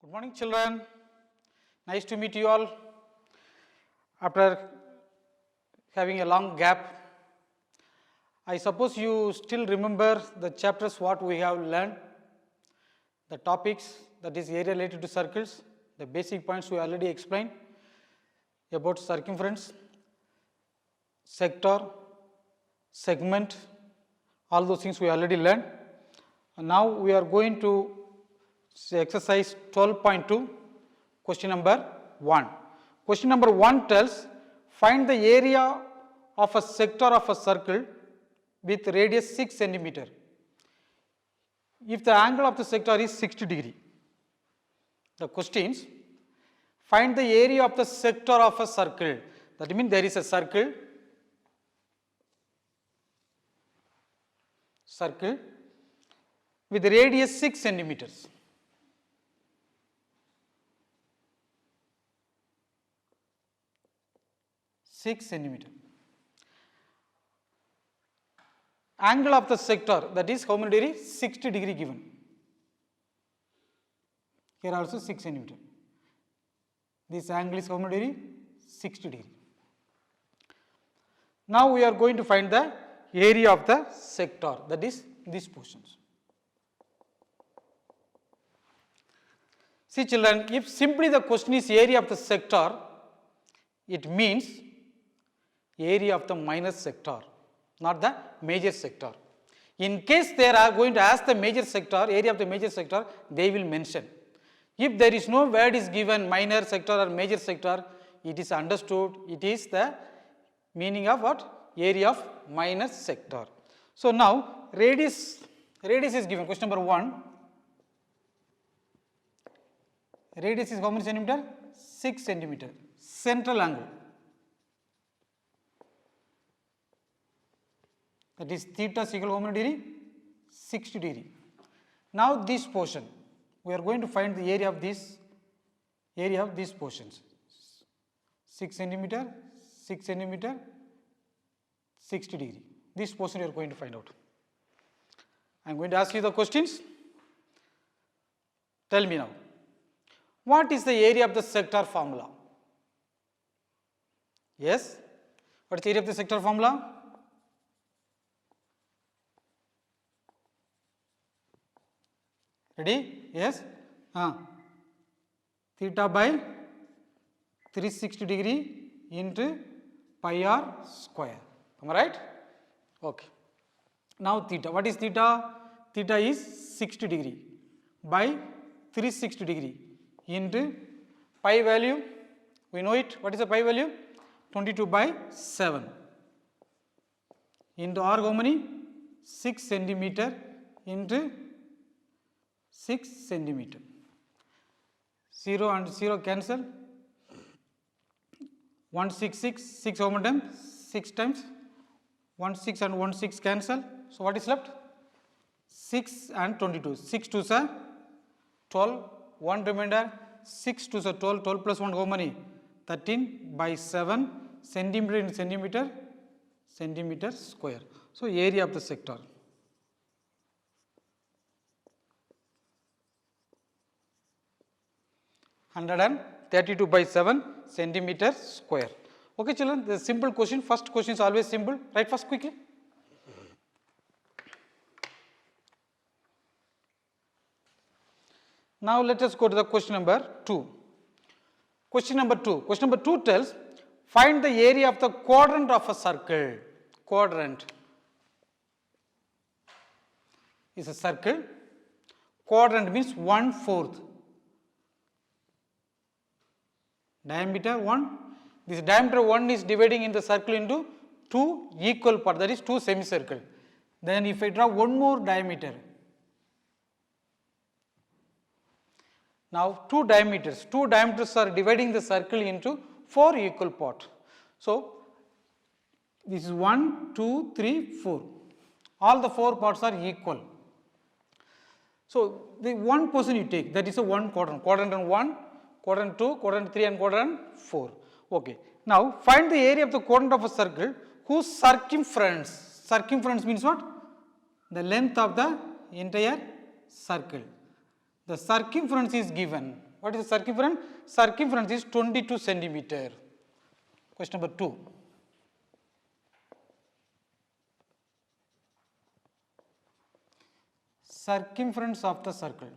Good morning, children. Nice to meet you all. After having a long gap, I suppose you still remember the chapters what we have learned, the topics, that is area related to circles, the basic points we already explained about circumference, sector, segment, all those things we already learned. And now we are going to exercise 12.2, question number 1. Question number 1 tells, find the area of a sector of a circle with radius 6 centimeter. If the angle of the sector is 60 degree. The questions, find the area of the sector of a circle. That means there is a circle with radius 6 centimeters. Angle of the sector, that is how many degree? 60 degree given. Here also 6 centimeter. This angle is how many degree? 60 degree. Now we are going to find the area of the sector, that is these portions. See children, if simply the question is area of the sector, it means area of the minor sector, not the major sector. In case they are going to ask the major sector, area of the major sector, they will mention. If there is no word is given minor sector or major sector, it is understood, it is the meaning of what? Area of minor sector. So now radius is given, question number 1. Radius is how many centimeter? 6 centimeter. Central angle, that is theta is equal to how many degree? 60 degree. Now this portion, we are going to find the area of these portions. 6 centimeter, 6 centimeter, 60 degree. This portion we are going to find out. I am going to ask you the questions. Tell me now, what is the area of the sector formula? Yes, what is the area of the sector formula? Ready? Yes? Theta by 360 degree into pi r square. Am I right? Okay. Now theta. What is theta? Theta is 60 degree by 360 degree into pi value. We know it. What is the pi value? 22 by 7 into r how many? 6 centimeter into 6 centimeter. 0 and 0 cancel. 166, 6 how many times? 6 times. 16 and 16 cancel. So what is left? 6 and 22. 6 2s are 12. 1 remainder. 6 2s are 12. 12 plus 1 how many? 13 by 7 centimeter into centimeter square. So area of the sector. 132 by 7 centimeter square. Okay children, the simple question, first question is always simple. Write first quickly. Now let us go to the question number 2. Question number 2 tells, find the area of the quadrant of a circle. Quadrant is a circle. Quadrant means 1/4. Diameter 1. This diameter 1 is dividing in the circle into 2 equal parts, that is 2 semicircle. Then if I draw one more diameter, now 2 diameters are dividing the circle into 4 equal parts. So this is 1, 2, 3, 4. All the 4 parts are equal. So the one portion you take, that is a one quadrant. Quadrant 1, quadrant 2, quadrant 3 and quadrant 4. Okay. Now find the area of the quadrant of a circle whose circumference means what? The length of the entire circle. The circumference is given. What is the circumference? Circumference is 22 centimeter. Question number 2. Circumference of the circle.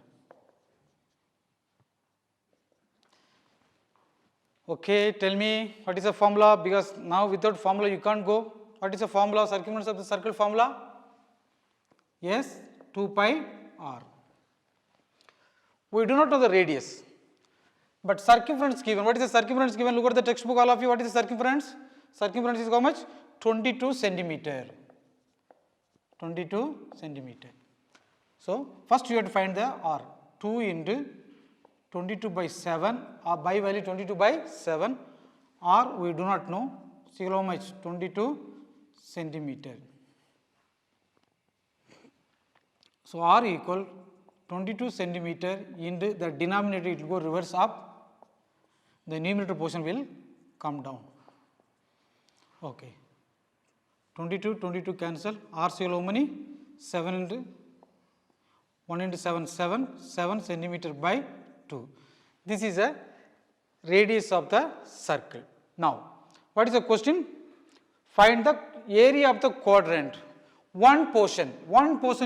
Okay, tell me what is the formula, because now without formula you can't go. What is the formula, circumference of the circle formula? Yes, 2 pi r. We do not know the radius, but circumference given. What is the circumference given? Look at the textbook, all of you. What is the circumference? Circumference is how much? 22 centimeter. 22 centimeter. So, first you have to find the r. 2 into 22 by 7, or by value 22 by 7, r we do not know. See how much? 22 centimeter. So, r equal 22 centimeter into the denominator, it will go reverse up, the numerator portion will come down. Okay. 22 cancel, r equal how many? 7 into 1 into 7, 7 centimeter by 2. This is a radius of the circle. Now, what is the question? Find the area of the quadrant. One portion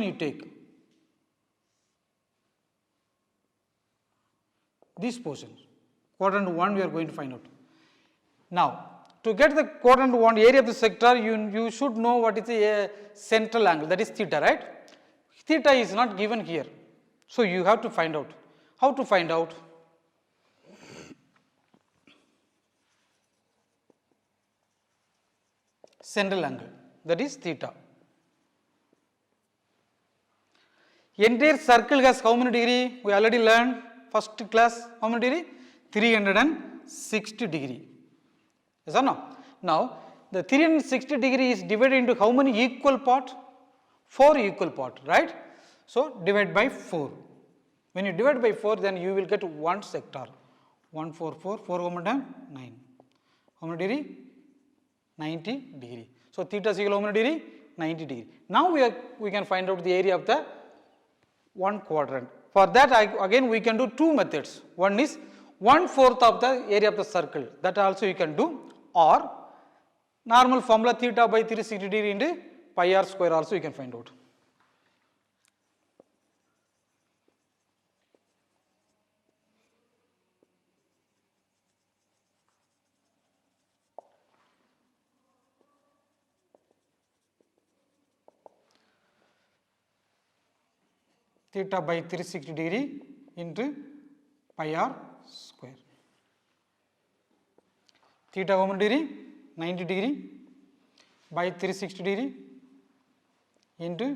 you take. This portion, quadrant 1 we are going to find out. Now, to get the quadrant 1 area of the sector, you should know what is the central angle, that is theta, right? Theta is not given here. So, you have to find out. How to find out? Central angle, that is theta. Entire circle has how many degree? We already learned first class, how many degree? 360 degree. Yes or no? Now, the 360 degree is divided into how many equal part? 4 equal part, right? So, divide by 4. When you divide by 4, then you will get one sector. 1, 4, 4, 4 how many time? 9. How many degree? 90 degree. So, theta is equal how many degree? 90 degree. Now, we can find out the area of the one quadrant. For that, again we can do two methods. One is 1/4 of the area of the circle, that also you can do, or normal formula theta by 360 degree into pi r square also you can find out. Theta by 360 degree into pi r square. Theta how many degree? 90 degree by 360 degree into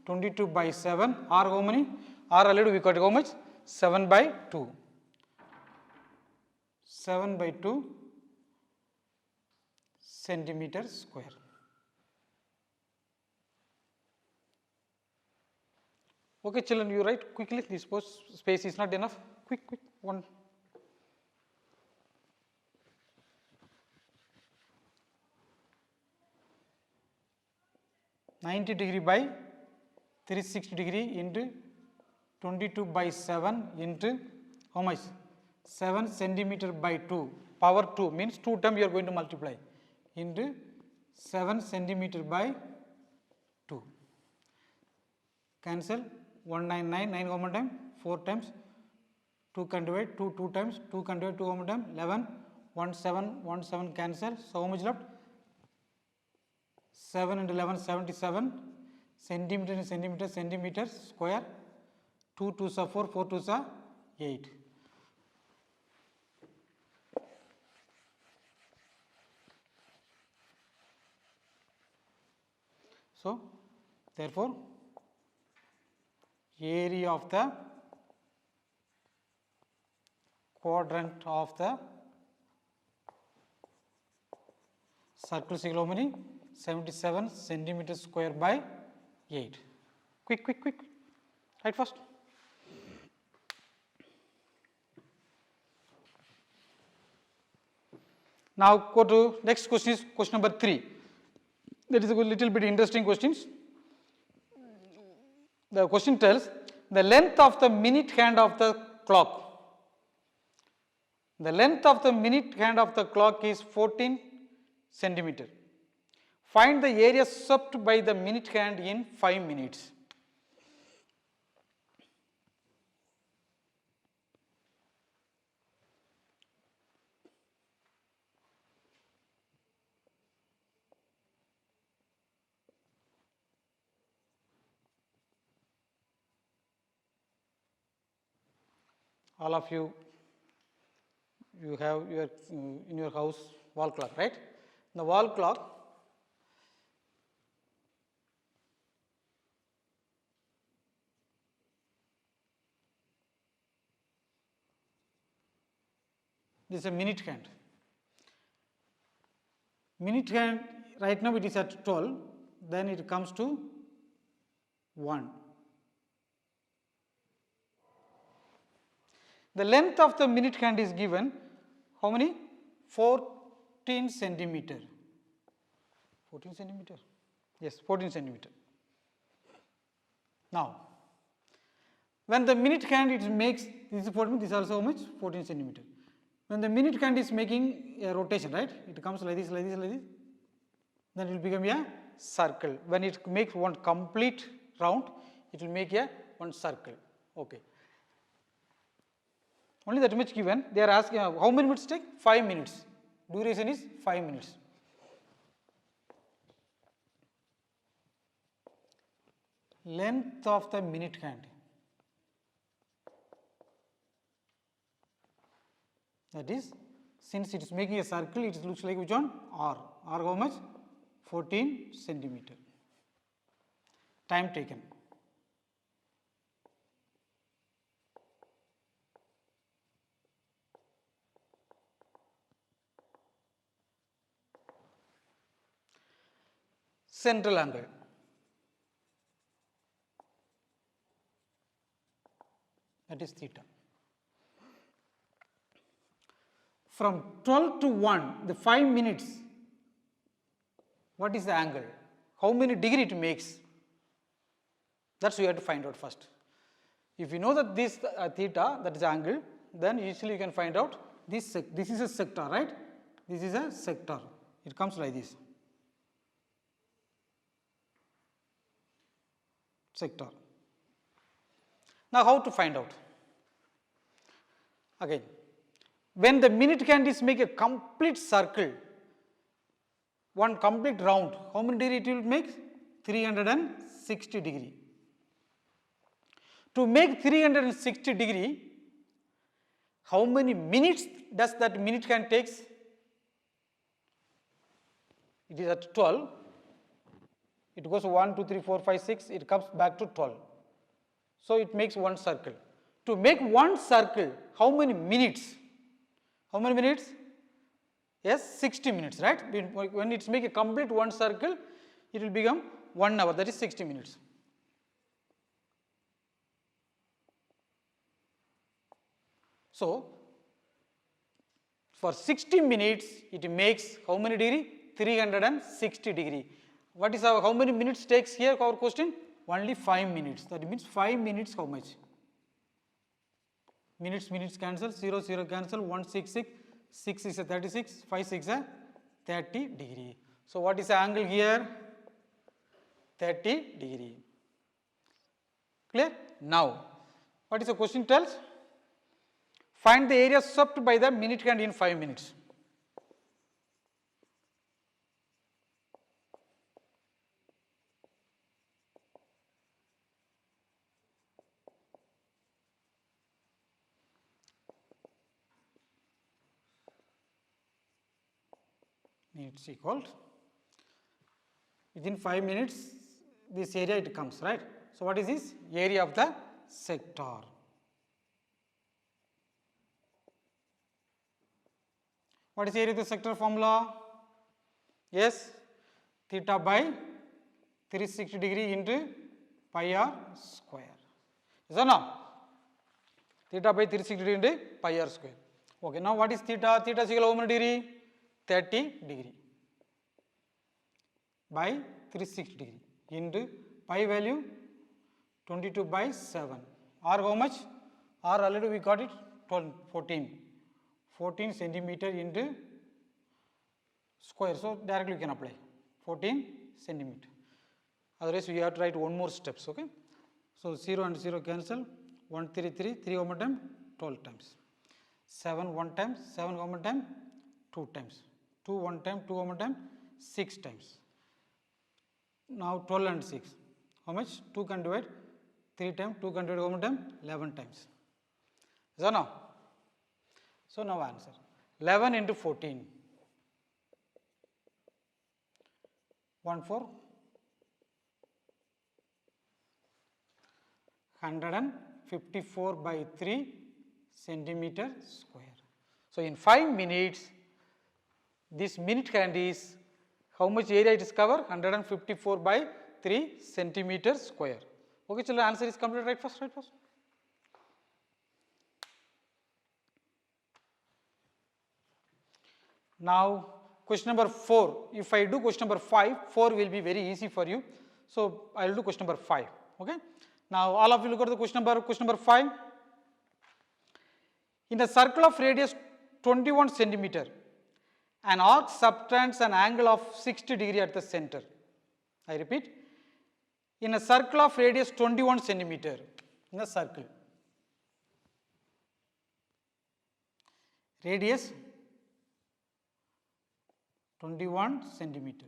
22 by 7. R how many? R already we got how much? 7 by 2. 7 by 2 centimeter square. Okay, children, you write quickly. This space is not enough. Quick, one. $90 degree by 360 degree into 22 by 7 into how much? 7 centimeter by 2. Power 2 means 2 times you are going to multiply into 7 centimeter by 2. Cancel. 199, 9 how many time? 4 times. 2 can divide, 2 times, 2 can divide, 2 how many time? 11, 1 7 cancel. So how much left? 7 into 11, 77 centimeter into centimeter square. 2 2s are 4, 4 2s are 8. So therefore, area of the quadrant of the circle is how many? 77 centimeter square by 8. Quick. Right first. Now go to next question is question number 3. That is a little bit interesting questions. The question tells the length of the minute hand of the clock The length of the minute hand of the clock is 14 centimeter. Find the area swept by the minute hand in 5 minutes. All of you have your in your house wall clock, right? The wall clock, this is a minute hand. Minute hand right now it is at 12, then it comes to 1. The length of the minute hand is given how many? 14 centimeter. 14 centimeter? Yes, 14 centimeter. Now, when the minute hand it makes, this is 14, this is also how much? 14 centimeter. When the minute hand is making a rotation, right? It comes like this, like this, like this. Then it will become a circle. When it makes one complete round, it will make a one circle. Okay. Only that much given. They are asking how many minutes take? 5 minutes. Duration is 5 minutes. Length of the minute hand. That is, since it is making a circle, it looks like which one? R. R how much? 14 centimeter. Time taken. Central angle. That is theta. From 12 to 1, the 5 minutes, what is the angle? How many degree it makes? That's what you have to find out first. If you know that this theta, that is angle, then usually you can find out this is a sector, right? This is a sector. It comes like this. Sector. Now how to find out? Again, when the minute hand is make a complete circle, one complete round, how many degree it will make? 360 degree. To make 360 degree, how many minutes does that minute hand takes? It is at 12. It goes 1, 2, 3, 4, 5, 6, it comes back to 12. So it makes one circle. To make one circle, how many minutes? How many minutes? Yes, 60 minutes, right? When it's make a complete one circle, it will become 1 hour, that is 60 minutes. So, for 60 minutes, it makes how many degree? 360 degree. What is our, how many minutes takes here our question? Only 5 minutes. That means 5 minutes how much? Minutes cancel, 0, 0 cancel, 1, 6, 6, 6 is a 36, 5, 6 a 30 degree. So what is the angle here? 30 degree. Clear? Now, what is the question tells? Find the area swept by the minute hand in 5 minutes. It's equal within 5 minutes this area it comes, right? So what is this? Area of the sector. What is area of the sector formula? Yes, theta by 360 degree into pi r square. Yes or no? Theta by 360 degree into pi r square. Okay, now what is theta? Theta is equal to how many degree? 30 degree by 360 degree into pi value 22 by 7. R how much? R already we got it 12, 14. 14 centimeter into square. So directly you can apply 14 centimeter. Otherwise we have to write one more steps. Okay. So 0 and 0 cancel. 1 3 3 3 how many time 12 times. 7 1 time 7 how many time 2 times. 2 1 time 2 how many time 6 times. Now 12 and 6 how much 2 can divide 3 times 2 can divide how many time 11 times. Is that now? So now answer 11 into 14 1 4 154 by 3 centimeter square. So in 5 minutes this minute hand is how much area it is cover 154 by 3 centimeter square. Okay children, answer is complete. Right first, right first. Now question number 4. If I do question number 5, 4 will be very easy for you. So I will do question number 5. Okay. Now all of you look at the question number 5. In a circle of radius 21 centimeter, an arc subtends an angle of 60 degree at the center. I repeat, in a circle of radius 21 centimeter, in a circle, radius 21 centimeter.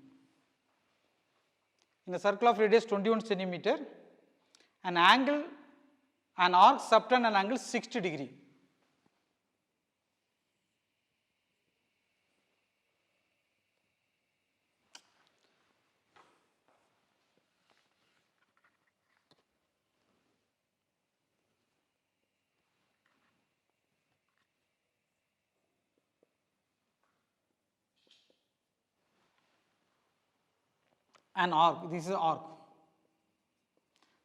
In a circle of radius 21 centimeter, an arc subtends an angle 60 degree. An arc, this is arc,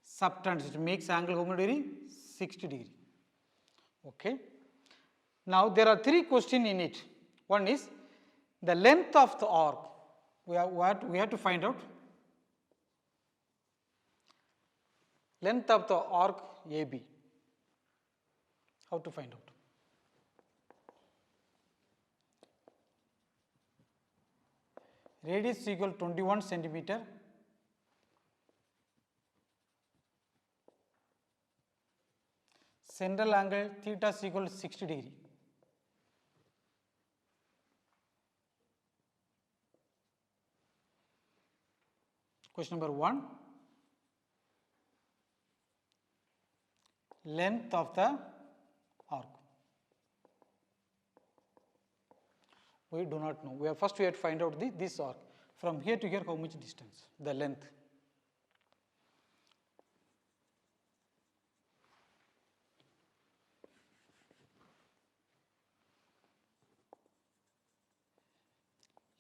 subtends, it makes angle how many degree? 60 degree. Okay. Now there are 3 questions in it. One is the length of the arc. We have to find out length of the arc AB. How to find out? Radius is equal to 21 centimeter. Central angle theta is equal to 60 degree. Question number 1. Length of the arc. We do not know. We have to find out this arc. From here to here, how much distance? The length.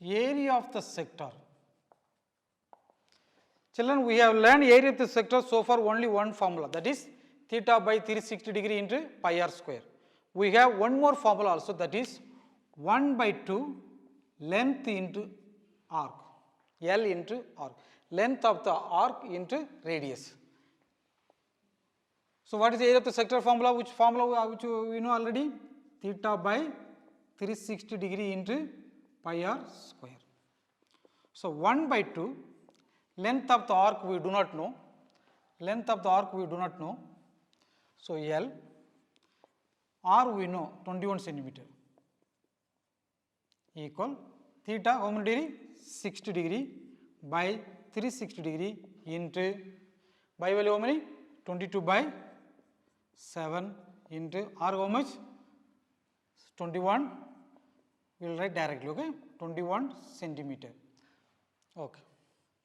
Area of the sector. Children, we have learned area of the sector so far only one formula, that is theta by 360 degree into pi r square. We have one more formula also, that is 1 by 2 length into arc, L into arc, length of the arc into radius. So what is the area of the sector formula? Which we know already? Theta by 360 degree into pi r square. So 1 by 2 length of the arc we do not know. Length of the arc we do not know. So L, R we know 21 centimeter, equal theta how many degree? 60 degree by 360 degree into by value how many? 22 by 7 into R how much? 21. We will write directly, okay? 21 centimeter. Okay.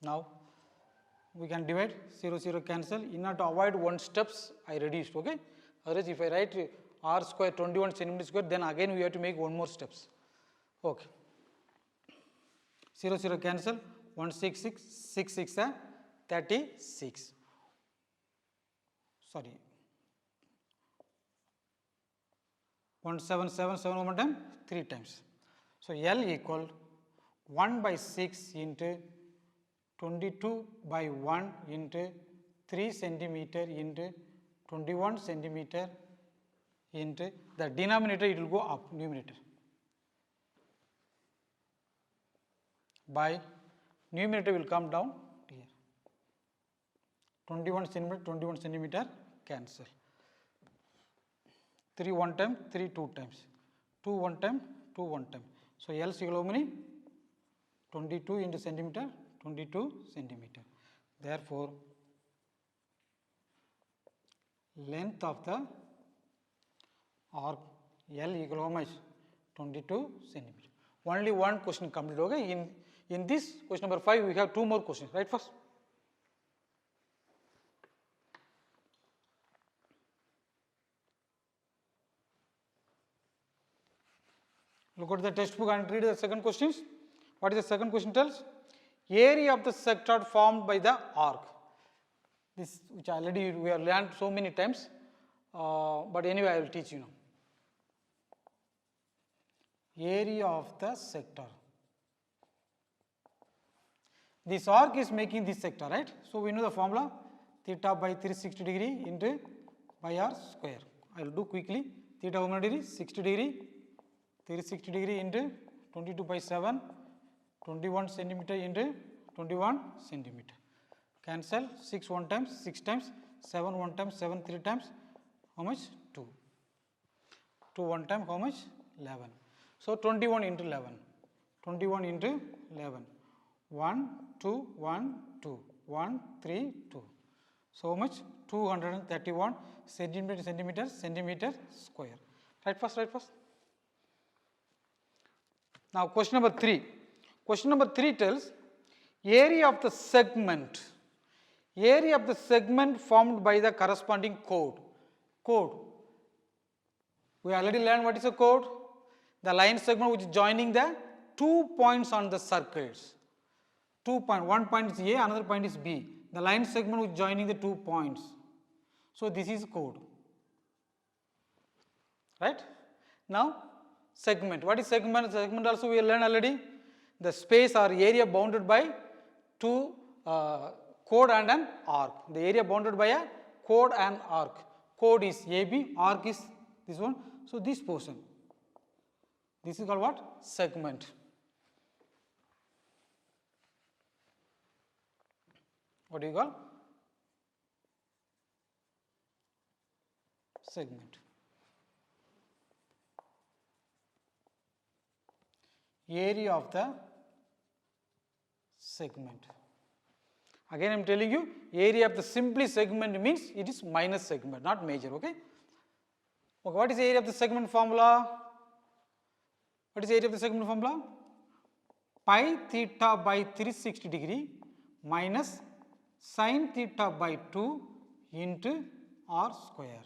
Now we can divide 0 0 cancel. In order to avoid one steps, I reduced, okay? Otherwise, if I write R square 21 centimeter square, then again we have to make one more steps. Okay. 0 0 cancel. 1 6 6 6 6 36. Sorry. 1 7 7 7 one time 3 times. So L equal 1 by 6 into 22 by 1 into 3 centimeter into 21 centimeter into the denominator, it will go up, numerator. by numerator will come down here. 21 centimeter cancel. 3 one time, 3 2 times, 2 one time, 2 one time. So L is equal to how many? 22 into centimeter, 22 centimeter. Therefore, length of the arc L equal to how much? 22 centimeter. Only one question completed. Okay. In this question number 5, we have 2 more questions. Right first. Look at the textbook and read the second questions. What is the second question tells? Area of the sector formed by the arc. This which already we have learned so many times, but anyway I will teach you now. Area of the sector. This arc is making this sector, right? So we know the formula, theta by 360 degree into pi r square. I will do quickly. Theta how many degree? 60 degree. 360 degree into 22 by 7, 21 centimeter into 21 centimeter. Cancel 6 one times, 6 times, 7 one time, 7 3 times. How much? 2. 2 one time, how much? 11. So 21 into 11. 21 into 11. 1, 2, 1, 2, 1, 3, 2. So how much? 231 centimeter square. Right first, right first. Now question number 3. Question number 3 tells area of the segment. Area of the segment formed by the corresponding chord. Chord. We already learned what is a chord. The line segment which is joining the 2 points on the circles. 2 point, one point is A, another point is B. The line segment which is joining the 2 points. So this is chord. Right? Now segment. What is segment? Segment also we learned already. The space or area bounded by 2 chord and an arc. The area bounded by a chord and arc. Chord is AB, arc is this one. So this portion. This is called what? Segment. What do you call? Segment. Area of the segment. Again I am telling you, area of the simply segment means it is minus segment, not major. Okay. Okay, what is the area of the segment formula? What is the area of the segment formula? Pi theta by 360 degree minus sin theta by 2 into r square.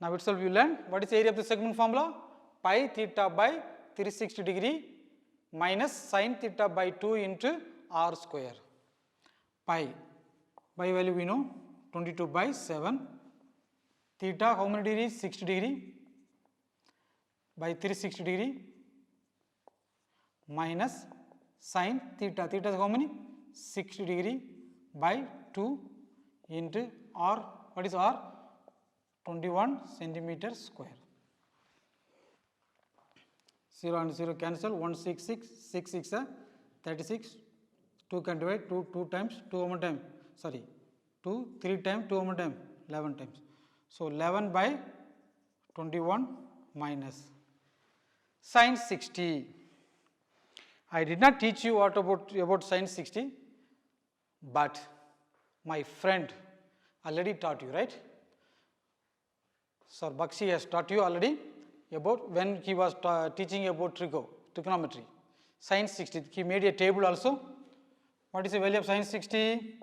Now itself you learn what is the area of the segment formula? Pi theta by 360 degree minus sin theta by 2 into r square. Pi value we know 22 by 7. Theta how many degrees? 60 degree by 360 degree minus sin theta. Theta is how many? 60 degree by 2 into r. What is r? 21 centimeter square. 0 and 0 cancel. 166, 6 6 36. 2 can divide 2 times, 2 one time. Sorry, 2 3 times, 2 one time, 11 times. So 11 by 21 minus sin 60. I did not teach you what about sin 60, but my friend already taught you, right? Sir Bakshi has taught you already about when he was teaching about trigonometry. Sin 60, he made a table also. What is the value of sin 60?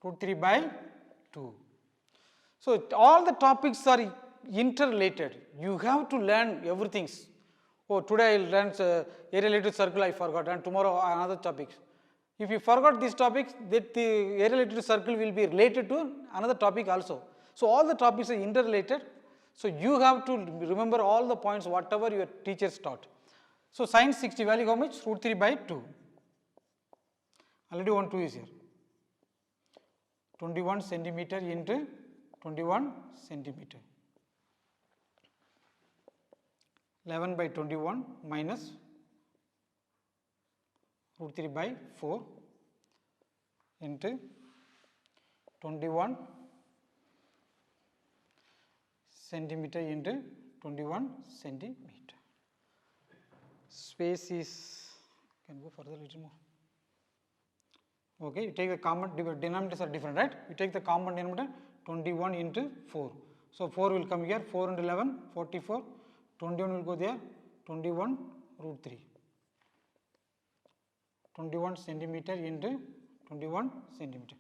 Root 3 by 2. So all the topics are interrelated. You have to learn everything. Oh, today I will learn area related circle, I forgot, and tomorrow another topic. If you forgot this topic, that the area related circle will be related to another topic also. So all the topics are interrelated. So you have to remember all the points whatever your teachers taught. So sin 60 value how much? Root 3 by 2. Already 1 2 is here. 21 centimeter into 21 centimeter. 11 by 21 minus root 3 by 4 into 21 centimeter into 21 centimeter. Space is, can go further a little more. Okay, you take the common denominators are different, right? You take the common denominator 21 into 4. So 4 will come here, 4 into 11, 44, 21 will go there, 21 root 3. 21 centimeter into 21 centimeter.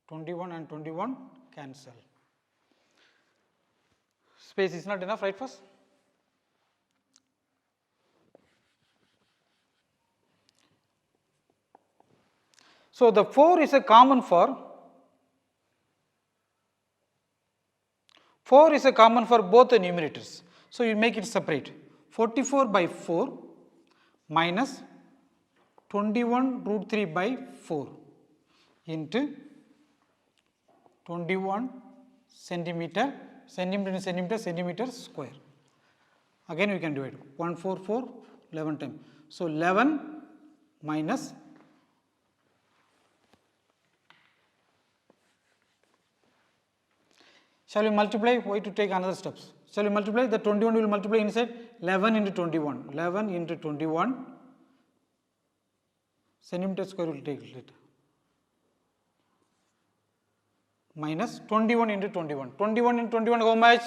21 and 21 cancel. Space is not enough, right first? So the 4 is a common for both the numerators. So you make it separate. 44 by 4 minus 21 root 3 by 4 into 21 centimeter square. Again we can do it. 144 11 times. So 11 minus shall we multiply? Why to take another steps? Shall we multiply? The 21 will multiply inside 11 into 21. 11 into 21 centimeter square will take later. Minus 21 into 21. 21 into 21 how much?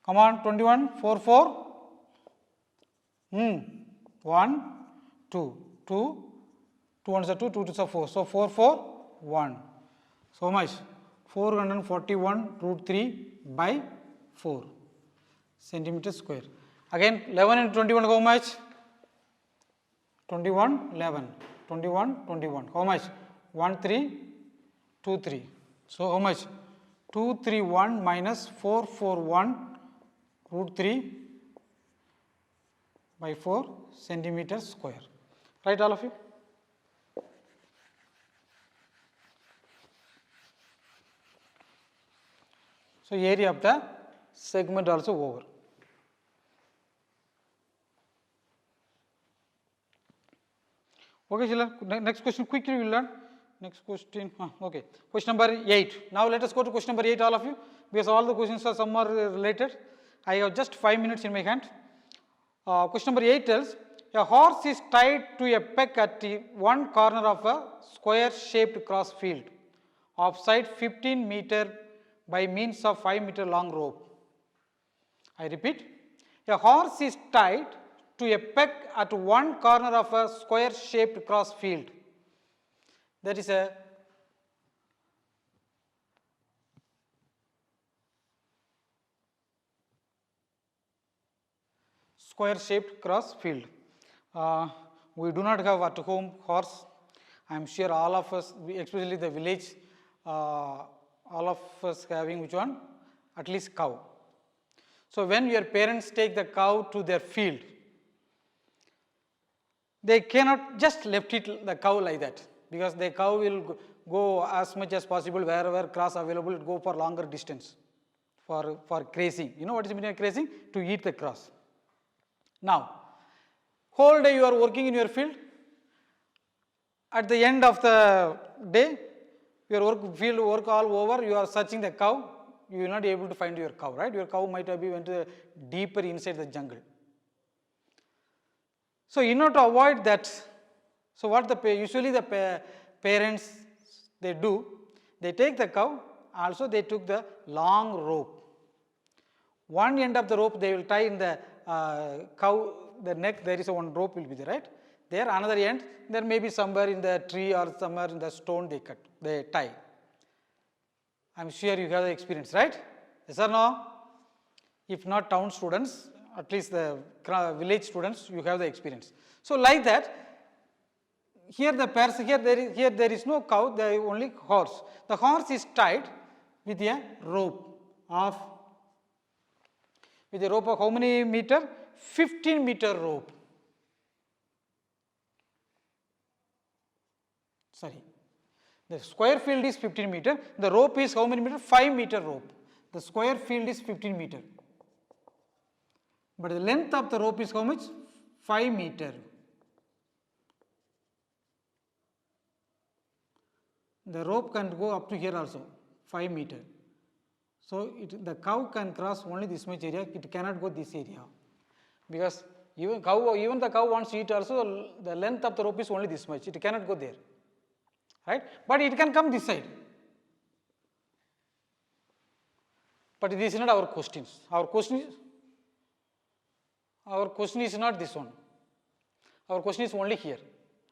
Come on, 21, 4, 4. 1, 2, 2, 2 ones are 2, 2 twos are 4. So 4, 4, 1. So how much? 441 root 3 by 4 centimeter square. Again 11 and 21 how much? 21, 11, 21, 21. How much? 1, 3, 2, 3. So how much? 2, 3, 1 minus 4, 4, 1 root 3 by 4 centimeter square. Right, all of you? So area of the segment also over. Okay, children. Next question, quickly we will learn. Next question. Okay. Question number 8. Now let us go to question number 8, all of you, because all the questions are some are related. I have just 5 minutes in my hand. Question number 8 tells, a horse is tied to a peg at one corner of a square shaped cross field of side 15 meter by means of 5 meter long rope. I repeat, a horse is tied to a peg at one corner of a square shaped cross field. That is a square shaped cross field. We do not have at home horse. I am sure all of us, especially the village, all of us having which one? At least cow. So when your parents take the cow to their field, they cannot just left it the cow like that, because the cow will go as much as possible wherever grass available, it go for longer distance for grazing. You know what is the meaning of grazing? To eat the grass. Now, whole day you are working in your field. At the end of the day, your field work all over, you are searching the cow, you will not be able to find your cow, right? Your cow might have been went to deeper inside the jungle. So in order to avoid that, so what usually the parents they do, they take the cow, also they took the long rope. One end of the rope they will tie in the cow, the neck, there is a one rope will be there, right? There another end, there may be somewhere in the tree or somewhere in the stone they tie. I am sure you have the experience, right? Yes or no? If not town students, at least the village students, you have the experience. So like that, here there is no cow, there is only horse. The horse is tied with a rope of how many meter? 15 meter rope. Sorry. The square field is 15 meter. The rope is how many meter? 5 meter rope. The square field is 15 meter. but the length of the rope is how much? 5 meter. The rope can go up to here also, 5 meter. So the cow can cross only this much area, it cannot go this area, because even the cow wants to eat also, the length of the rope is only this much, it cannot go there, right? But it can come this side. But this is not our questions. Our question is not this one. Our question is only here.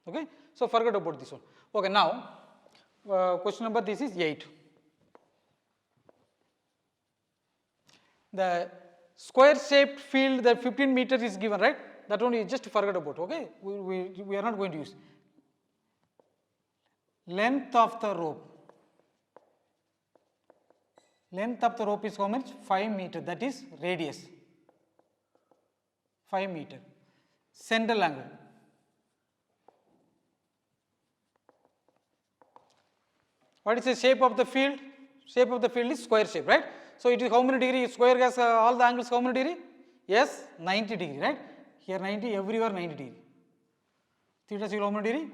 Okay. So forget about this one. Okay. Now question number this is 8. The square shaped field, the 15 meter is given, right? That one you just forget about. Okay. We are not going to use. Length of the rope. Length of the rope is how much? 5 meter, that is radius. 5 meter. Central angle. What is the shape of the field? Shape of the field is square shape, right? So it is how many degree? Square has all the angles how many degree? Yes, 90 degree, right? Here 90, everywhere 90 degree. Theta is how many degree?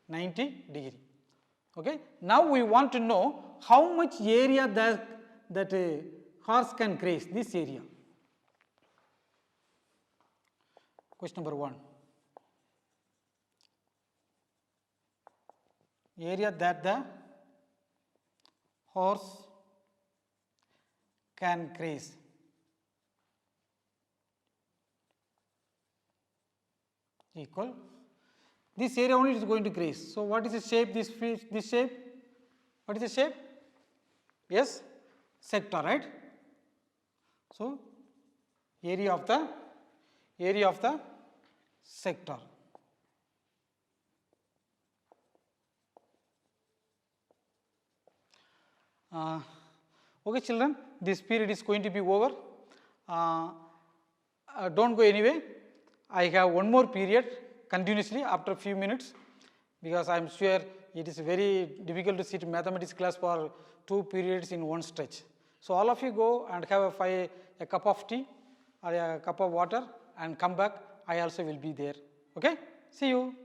90 degree. Okay. Now we want to know how much area that a horse can graze, this area. Question number 1. Area that the horse can graze. Equal. This area only is going to graze. So what is the shape? This shape. What is the shape? Yes, sector, right? So area of the sector. Okay, children, this period is going to be over. Don't go anyway. I have one more period continuously after a few minutes, because I am sure it is very difficult to sit mathematics class for 2 periods in one stretch. So all of you go and have a cup of tea or a cup of water and come back. I also will be there. Okay? See you.